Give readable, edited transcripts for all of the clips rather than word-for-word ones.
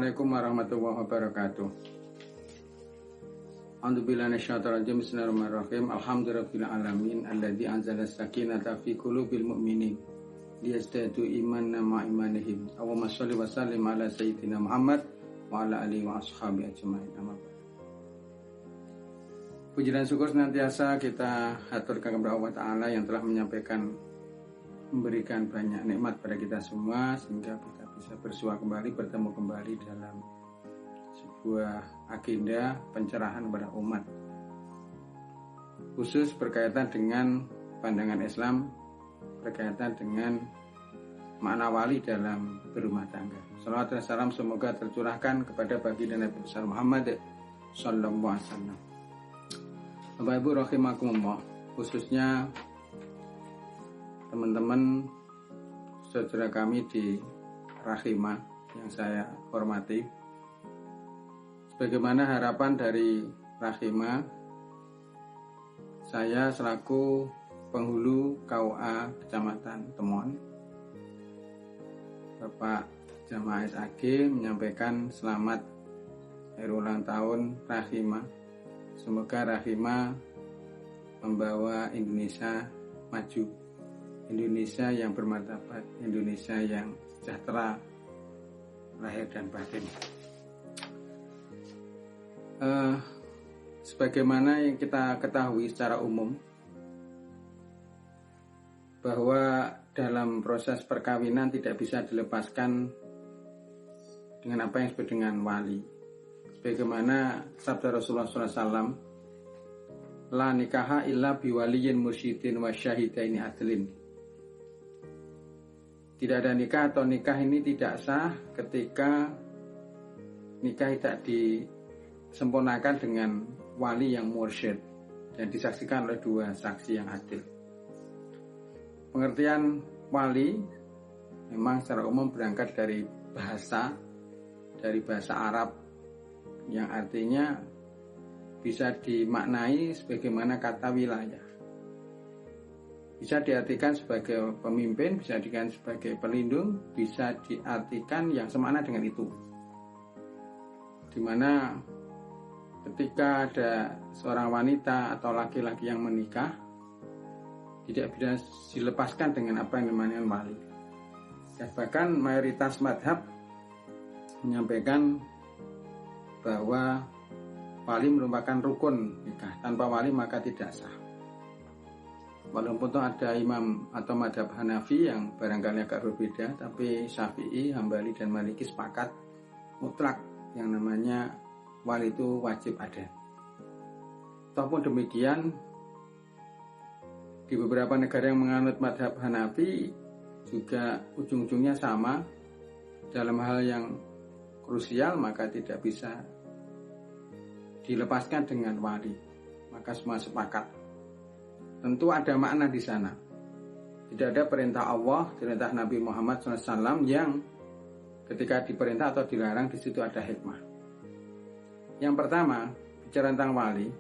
Assalamualaikum warahmatullahi wabarakatuh. A'udzubillahi minasyaitonir rajim. Bismillahirrahmanirrahim. Alhamdulillahil alamin alladzi anzala sakinata fi qulubil mu'minin liyazdadu imanan ma'a imanihim. Allahumma shalli wa sallim ala sayyidina Muhammad wa ala alihi wa ashabihi ajmain. Puji dan syukur senantiasa kita haturkan kepada Allah Ta'ala yang telah memberikan banyak nikmat pada kita semua sehingga kita bisa bersua kembali, bertemu kembali dalam sebuah agenda pencerahan kepada umat, khusus berkaitan dengan pandangan Islam berkaitan dengan makna wali dalam berumah tangga. Salawat dan salam semoga tercurahkan kepada baginda Nabi besar Muhammad sallallahu alaihi wasallam. Bapak Ibu rahimakumullah, khususnya teman-teman saudara kami di Rahimah yang saya hormati, sebagaimana harapan dari Rahimah, saya selaku penghulu KUA Kecamatan Temon, Bapak Jamaah SAG, menyampaikan selamat hari ulang tahun Rahimah. Semoga Rahimah membawa Indonesia maju, Indonesia yang bermartabat, Indonesia yang sejahtera lahir dan batin. Sebagaimana yang kita ketahui secara umum, bahwa dalam proses perkawinan tidak bisa dilepaskan dengan apa yang disebut dengan wali. Sebagaimana sabda Rasulullah SAW, la nikaha illa biwaliyin mursyidin wa syahidaini adlin. Tidak ada nikah atau nikah ini tidak sah ketika nikah tidak disempurnakan dengan wali yang mursyid dan disaksikan oleh dua saksi yang adil. Pengertian wali memang secara umum berangkat dari bahasa Arab yang artinya bisa dimaknai sebagaimana kata wilayah. Bisa diartikan sebagai pemimpin, bisa diartikan sebagai pelindung, bisa diartikan yang semakna dengan itu. Dimana ketika ada seorang wanita atau laki-laki yang menikah, tidak bisa dilepaskan dengan apa yang namanya wali. Ya, bahkan mayoritas madhab menyampaikan bahwa wali merupakan rukun nikah. Tanpa wali maka tidak sah. Walaupun ada imam atau madhab Hanafi yang barangkali agak berbeda, tapi Syafi'i, Hambali, dan Maliki sepakat mutlak yang namanya wali itu wajib ada. Ataupun demikian, di beberapa negara yang menganut madhab Hanafi juga ujung-ujungnya sama. Dalam hal yang krusial maka tidak bisa dilepaskan dengan wali. Maka semua sepakat. Tentu ada makna di sana. Tidak ada perintah Allah, perintah Nabi Muhammad SAW yang ketika diperintah atau dilarang di situ ada hikmah. Yang pertama, bicara tentang wali.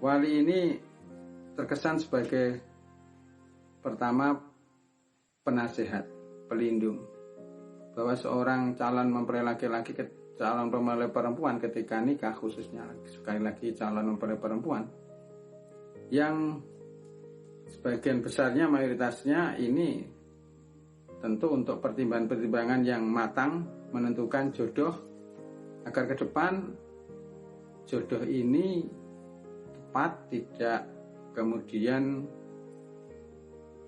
Wali ini terkesan sebagai pertama penasihat, pelindung. Bahwa seorang calon mempelai laki-laki calon mempelai perempuan ketika nikah, khususnya sekali lagi calon mempelai perempuan, yang sebagian besarnya mayoritasnya ini tentu untuk pertimbangan-pertimbangan yang matang menentukan jodoh agar ke depan jodoh ini tepat, tidak kemudian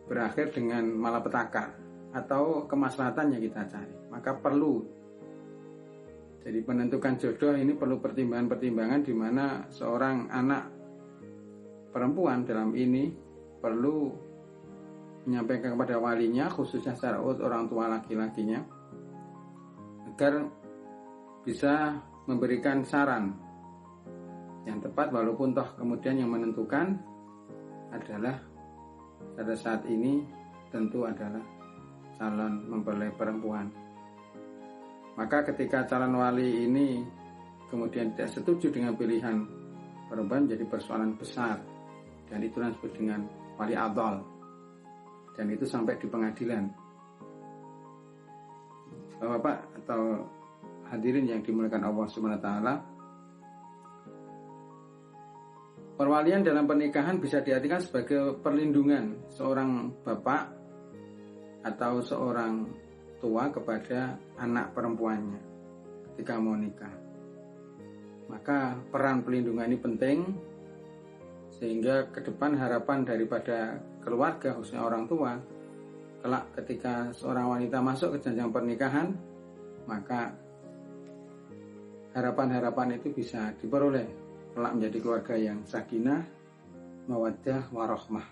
berakhir dengan malapetaka atau kemaslahatan yang kita cari. Maka perlu, jadi menentukan jodoh ini perlu pertimbangan-pertimbangan di mana seorang anak perempuan dalam ini perlu menyampaikan kepada walinya, khususnya secara orang tua laki-lakinya, agar bisa memberikan saran yang tepat, walaupun toh kemudian yang menentukan adalah pada saat ini tentu adalah calon mempelai perempuan. Maka ketika calon wali ini kemudian tidak setuju dengan pilihan perempuan, jadi persoalan besar. Dan itu disebut dengan wali adol. Dan itu sampai di pengadilan. Bapak atau hadirin yang dimuliakan Allah Subhanahu wa taala, perwalian dalam pernikahan bisa diartikan sebagai perlindungan seorang bapak atau seorang tua kepada anak perempuannya ketika mau nikah. Maka peran perlindungan ini penting, sehingga ke depan harapan daripada keluarga, khususnya orang tua, kelak ketika seorang wanita masuk ke jenjang pernikahan, maka harapan-harapan itu bisa diperoleh, kelak menjadi keluarga yang sakinah, mawaddah, warahmah.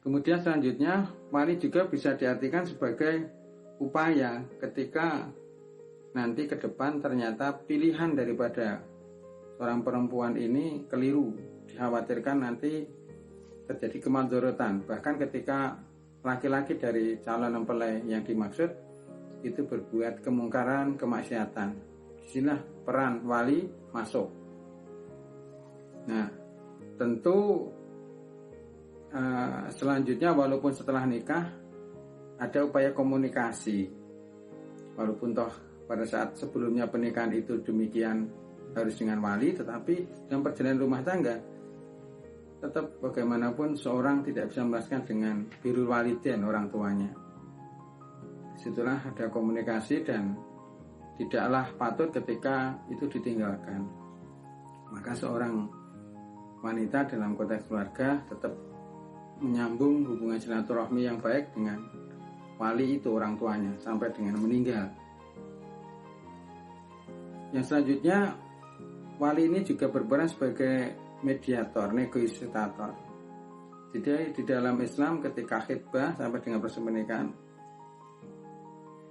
Kemudian selanjutnya, wali juga bisa diartikan sebagai upaya ketika nanti ke depan ternyata pilihan daripada seorang perempuan ini keliru, dikhawatirkan nanti terjadi kemadharatan. Bahkan ketika laki-laki dari calon mempelai yang dimaksud itu berbuat kemungkaran, kemaksiatan, disinilah peran wali masuk. Nah, tentu selanjutnya walaupun setelah nikah ada upaya komunikasi, walaupun toh pada saat sebelumnya pernikahan itu demikian harus dengan wali, tetapi dalam perjalanan rumah tangga tetap bagaimanapun seorang tidak bisa melepaskan dengan birrul walidain, orang tuanya. Disitulah ada komunikasi dan tidaklah patut ketika itu ditinggalkan. Maka seorang wanita dalam konteks keluarga tetap menyambung hubungan silaturahmi yang baik dengan wali itu, orang tuanya, sampai dengan meninggal. Yang selanjutnya, wali ini juga berperan sebagai mediator, negosiator. Jadi di dalam Islam ketika khitbah sampai dengan proses pernikahan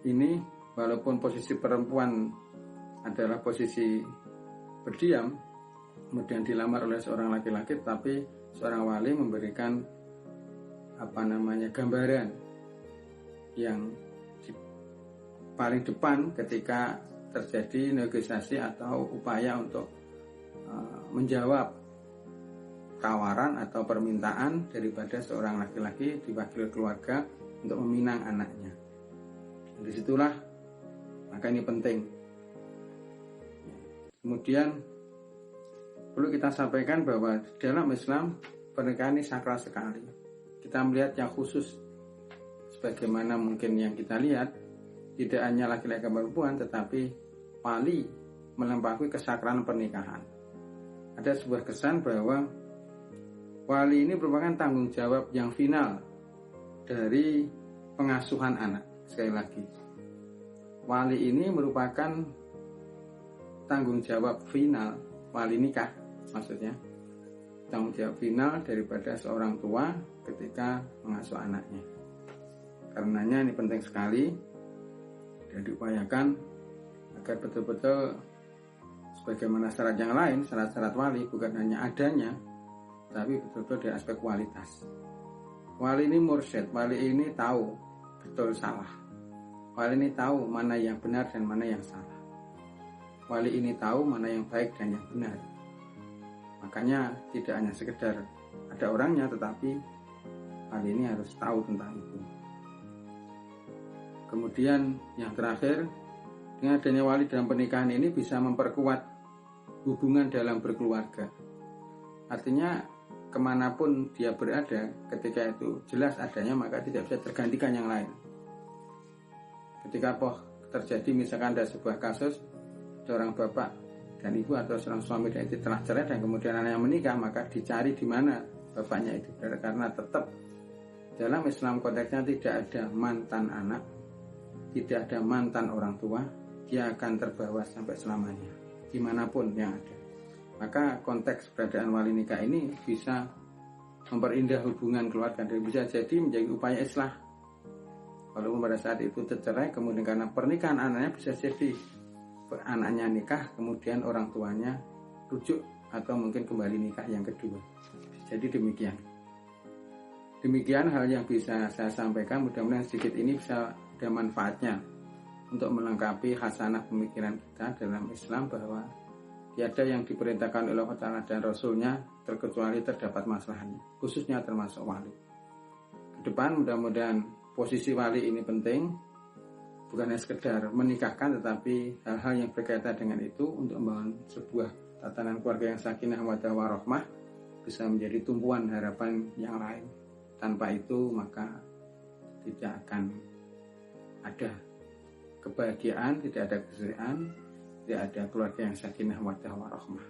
ini, walaupun posisi perempuan adalah posisi berdiam, kemudian dilamar oleh seorang laki-laki, tapi seorang wali memberikan gambaran yang di paling depan ketika terjadi negosiasi atau upaya untuk menjawab tawaran atau permintaan daripada seorang laki-laki diwakili keluarga untuk meminang anaknya. Dan disitulah maka ini penting. Kemudian perlu kita sampaikan bahwa dalam Islam pernikahan ini sakral sekali. Kita melihat yang khusus, sebagaimana mungkin yang kita lihat, tidak hanya laki-laki dan perempuan, tetapi wali melampaui kesakralan pernikahan. Ada sebuah kesan bahwa wali ini merupakan tanggung jawab yang final dari pengasuhan anak. Sekali lagi, wali ini merupakan tanggung jawab final, wali nikah maksudnya, tanggung jawab final daripada seorang tua ketika mengasuh anaknya. Karenanya ini penting sekali dan diupayakan agar betul-betul sebagaimana syarat yang lain, syarat-syarat wali bukan hanya adanya, tapi betul-betul di aspek kualitas. Wali ini mursyid, wali ini tahu betul salah. Wali ini tahu mana yang benar dan mana yang salah. Wali ini tahu mana yang baik dan yang benar. Makanya tidak hanya sekedar ada orangnya, tetapi wali ini harus tahu tentang itu. Kemudian yang terakhir, dengan adanya wali dalam pernikahan ini bisa memperkuat hubungan dalam berkeluarga. Artinya kemanapun dia berada, ketika itu jelas adanya, maka tidak bisa tergantikan yang lain. Ketika terjadi misalkan ada sebuah kasus, seorang bapak dan ibu atau seorang suami dan istri telah cerai dan kemudian anaknya menikah, maka dicari di mana bapaknya itu berada, karena tetap dalam Islam konteksnya tidak ada mantan anak, tidak ada mantan orang tua, dia akan terbawa sampai selamanya dimanapun yang ada. Maka konteks keberadaan wali nikah ini bisa memperindah hubungan keluarga dan bisa jadi menjadi upaya islah. Walaupun pada saat itu tercerai, kemudian karena pernikahan anaknya bisa jadi anaknya nikah, kemudian orang tuanya rujuk atau mungkin kembali nikah yang kedua. Jadi demikian. Demikian hal yang bisa saya sampaikan. Mudah-mudahan sedikit ini bisa ada manfaatnya untuk melengkapi khasanah pemikiran kita dalam Islam, bahwa tiada yang diperintahkan oleh Allah Ta'ala dan Rasulnya terkecuali terdapat masalahnya, khususnya termasuk wali. Ke depan mudah-mudahan posisi wali ini penting, bukan hanya sekedar menikahkan, tetapi hal-hal yang berkaitan dengan itu untuk membangun sebuah tatanan keluarga yang sakinah mawaddah warahmah bisa menjadi tumpuan harapan yang lain. Tanpa itu maka tidak akan ada kebahagiaan, tidak ada kesejahteraan, tidak ada keluarga yang sakinah mawaddah warahmah.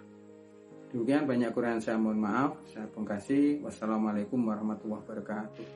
Demikian banyak kurang saya mohon maaf, saya pungkasi. Wassalamualaikum warahmatullahi wabarakatuh.